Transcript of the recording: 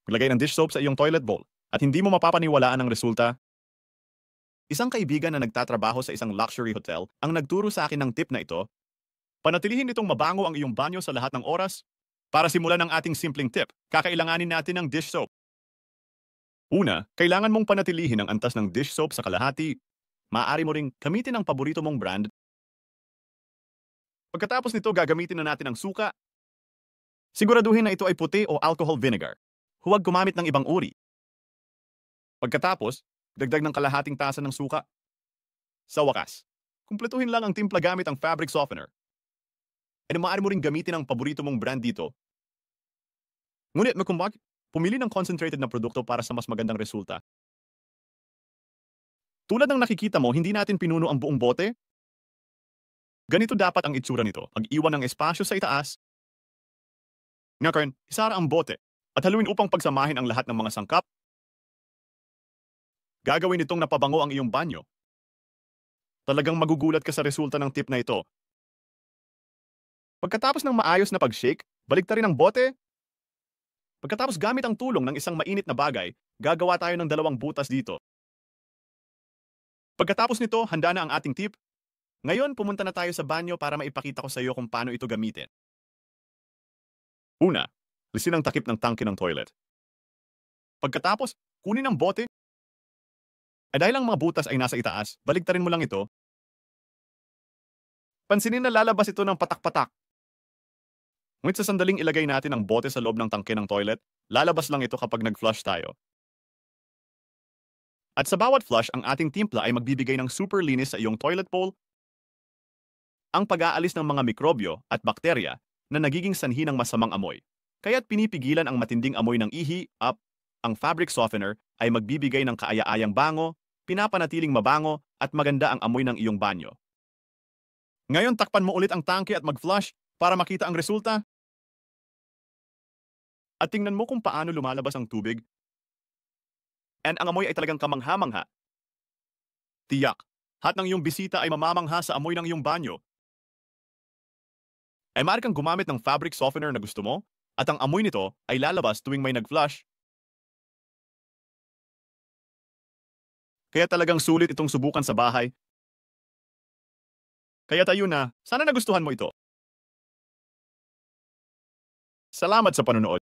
Maglagay ng dish soap sa iyong toilet bowl at hindi mo mapapaniwalaan ang resulta. Isang kaibigan na nagtatrabaho sa isang luxury hotel ang nagturo sa akin ng tip na ito. Panatilihin nitong mabango ang iyong banyo sa lahat ng oras. Para simulan ang ating simpleng tip, kakailanganin natin ng dish soap. Una, kailangan mong panatilihin ang antas ng dish soap sa kalahati. Maaari mo ring gamitin ang paborito mong brand. Pagkatapos nito, gagamitin na natin ang suka. Siguraduhin na ito ay puti o alcohol vinegar. Huwag gumamit ng ibang uri. Pagkatapos, dagdag ng kalahating tasa ng suka. Sa wakas, kumpletuhin lang ang timpla gamit ang fabric softener. E maaari mo ring gamitin ang paborito mong brand dito. Ngunit pumili ng concentrated na produkto para sa mas magandang resulta. Tulad ng nakikita mo, hindi natin pinuno ang buong bote. Ganito dapat ang itsura nito. Mag-iwan ng espasyo sa itaas. Ngayon, isara ang bote at haluin upang pagsamahin ang lahat ng mga sangkap. Gagawin itong napabango ang iyong banyo. Talagang magugulat ka sa resulta ng tip na ito. Pagkatapos ng maayos na pag-shake, baliktarin ang bote. Pagkatapos gamit ang tulong ng isang mainit na bagay, gagawa tayo ng 2 butas dito. Pagkatapos nito, handa na ang ating tip. Ngayon, pumunta na tayo sa banyo para maipakita ko sa iyo kung paano ito gamitin. Una, lisin ang takip ng tangke ng toilet. Pagkatapos, kunin ang bote. Dahil ang mga butas ay nasa itaas, baliktarin mo lang ito. Pansinin na lalabas ito ng patak-patak. Ngunit sa sandaling ilagay natin ang bote sa loob ng tangke ng toilet, lalabas lang ito kapag nag-flush tayo. At sa bawat flush, ang ating timpla ay magbibigay ng super linis sa iyong toilet bowl. Ang pag-aalis ng mga mikrobyo at bakterya na nagiging sanhi ng masamang amoy. Kaya't pinipigilan ang matinding amoy ng ihi, ang fabric softener ay magbibigay ng kaaya-ayang bango, pinapanatiling mabango at maganda ang amoy ng iyong banyo. Ngayon, takpan mo ulit ang tangke at mag-flush para makita ang resulta. At tingnan mo kung paano lumalabas ang tubig. And ang amoy ay talagang kamangha-mangha. Tiyak, lahat ng iyong bisita ay mamamangha sa amoy ng iyong banyo. Maaari kang gumamit ng fabric softener na gusto mo, at ang amoy nito ay lalabas tuwing may nag-flush. Kaya talagang sulit itong subukan sa bahay. Kaya tayo na, sana nagustuhan mo ito. Salamat sa panonood.